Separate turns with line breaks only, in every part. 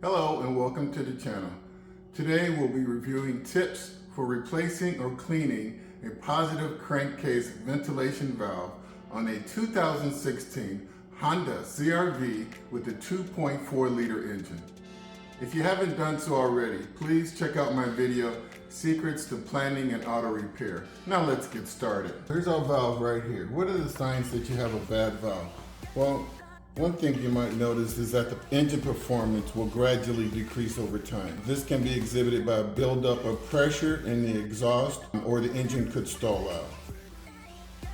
Hello and welcome to the channel. Today we'll be reviewing tips for replacing or cleaning a positive crankcase ventilation valve on a 2016 Honda CRV with a 2.4 liter engine. If you haven't done so already, please check out my video, Secrets to Planning and Auto Repair. Now let's get started. Here's our valve right here. What are the signs that you have a bad valve? Well, one thing you might notice is that the engine performance will gradually decrease over time. This can be exhibited by a buildup of pressure in the exhaust, or the engine could stall out.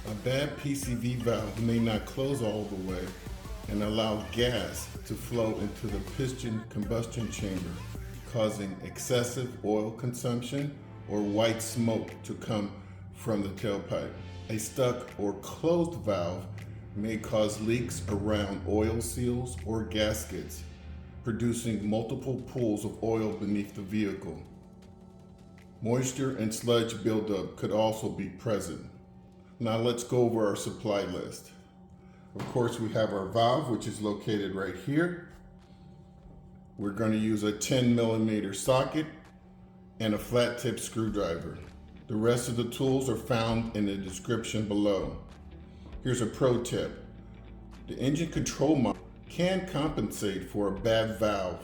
A bad PCV valve may not close all the way and allow gas to flow into the piston combustion chamber, causing excessive oil consumption or white smoke to come from the tailpipe. A stuck or closed valve may cause leaks around oil seals or gaskets, producing multiple pools of oil beneath the vehicle. Moisture and sludge buildup could also be present. Now let's go over our supply list. Of course, we have our valve, which is located right here. We're going to use a 10mm socket and a flat tip screwdriver. The rest of the tools are found in the description below. Here's a pro tip. The engine control module can compensate for a bad valve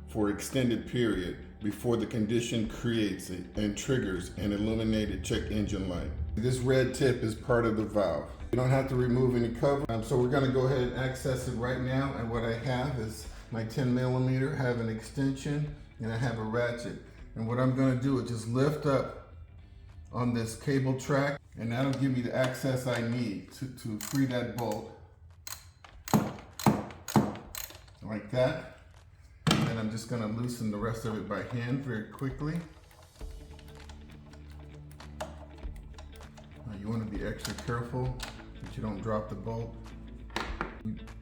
for an extended period before the condition creates it and triggers an illuminated check engine light. This red tip is part of the valve. You don't have to remove any cover. So we're going to go ahead and access it right now. And what I have is my 10mm, have an extension, and I have a ratchet. And what I'm going to do is just lift up on this cable track, and that'll give me the access I need to free that bolt. Like that. And then I'm just going to loosen the rest of it by hand very quickly. Now you want to be extra careful that you don't drop the bolt.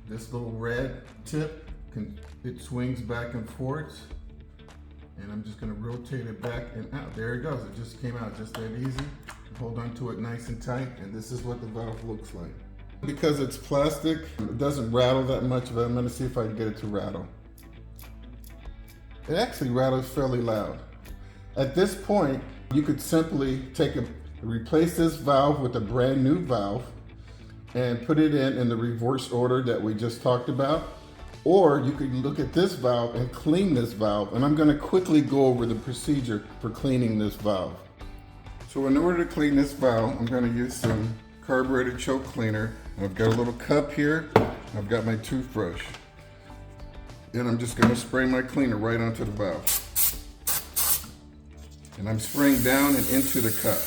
This little red tip, it swings back and forth. And I'm just going to rotate it back and out. There it goes. It just came out just that easy. Hold on to it nice and tight, and this is what the valve looks like. Because it's plastic, it doesn't rattle that much, but I'm going to see if I can get it to rattle. It actually rattles fairly loud. At this point, you could simply replace this valve with a brand new valve and put it in the reverse order that we just talked about. Or you could look at this valve and clean this valve, and I'm going to quickly go over the procedure for cleaning this valve. So in order to clean this valve, I'm going to use some carburetor choke cleaner. I've got a little cup here. I've got my toothbrush. And I'm just going to spray my cleaner right onto the valve. And I'm spraying down and into the cup.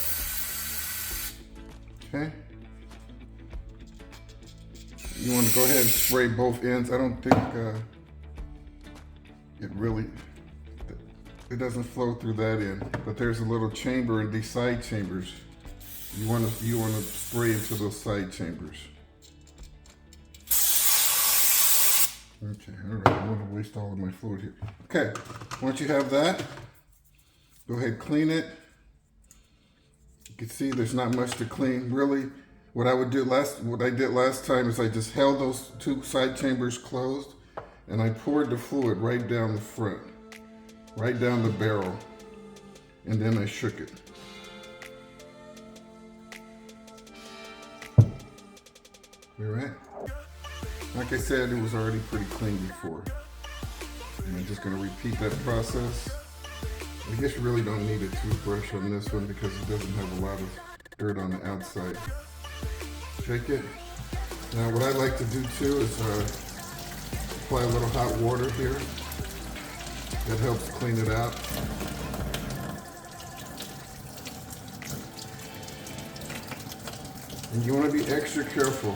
Okay? You want to go ahead and spray both ends. I don't think it doesn't flow through that end, but there's a little chamber in these side chambers. You want to spray into those side chambers. Okay, all right, I don't want to waste all of my fluid here. Okay, once you have that, go ahead and clean it. You can see there's not much to clean, really. What I did last time is I just held those two side chambers closed, and I poured the fluid right down the front, right down the barrel, and then I shook it. All right. Like I said, it was already pretty clean before. And I'm just going to repeat that process. I guess you really don't need a toothbrush on this one because it doesn't have a lot of dirt on the outside. Shake it. Now what I like to do too is apply a little hot water here. That helps clean it out. And you want to be extra careful.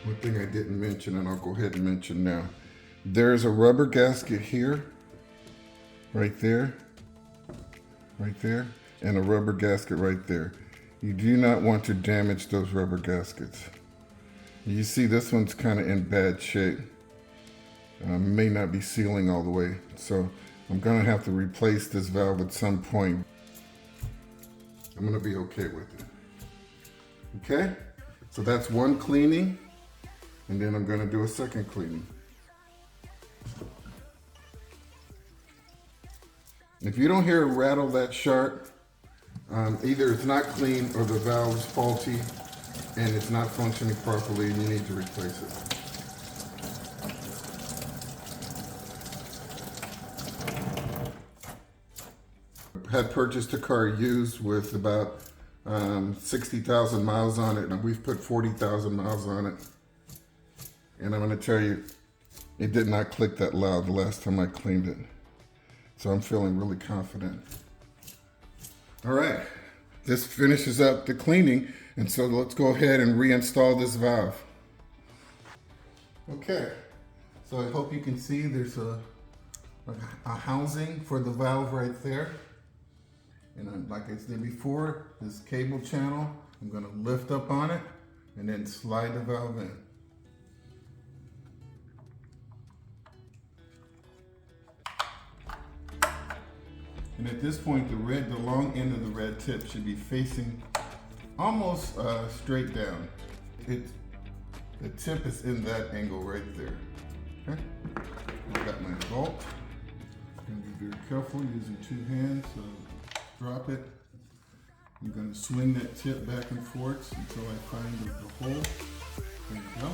One thing I didn't mention, and I'll go ahead and mention now. There's a rubber gasket here, right there, and a rubber gasket right there. You do not want to damage those rubber gaskets. You see this one's kind of in bad shape. May not be sealing all the way, so I'm going to have to replace this valve at some point. I'm going to be okay with it. Okay, so that's one cleaning, and then I'm going to do a second cleaning. If you don't hear a rattle that sharp, either it's not clean or the valve is faulty and it's not functioning properly and you need to replace it. Had purchased a car used with about 60,000 miles on it, and we've put 40,000 miles on it. And I'm going to tell you, it did not click that loud the last time I cleaned it. So I'm feeling really confident. All right, this finishes up the cleaning, and so let's go ahead and reinstall this valve. Okay, so I hope you can see there's a housing for the valve right there. And like I said before, this cable channel, I'm going to lift up on it and then slide the valve in. And at this point, the long end of the red tip should be facing almost straight down. The tip is in that angle right there. Okay? I've got my bolt. I'm going to be very careful using two hands. So drop it. I'm going to swing that tip back and forth until I find the hole. There you go.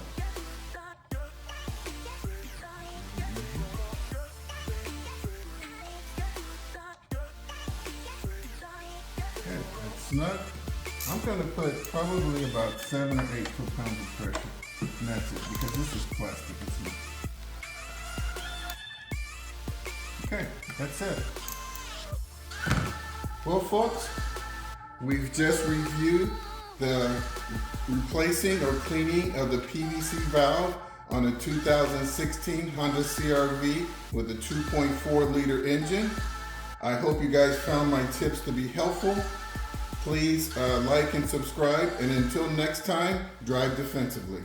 Okay, that's snug. I'm going to put probably about 7 or 8 foot-pounds of pressure. And that's it, because this is plastic. It's not. Okay, that's it. Well, folks, we've just reviewed the replacing or cleaning of the PVC valve on a 2016 Honda CRV with a 2.4 liter engine. I hope you guys found my tips to be helpful. Please like and subscribe, and until next time, drive defensively.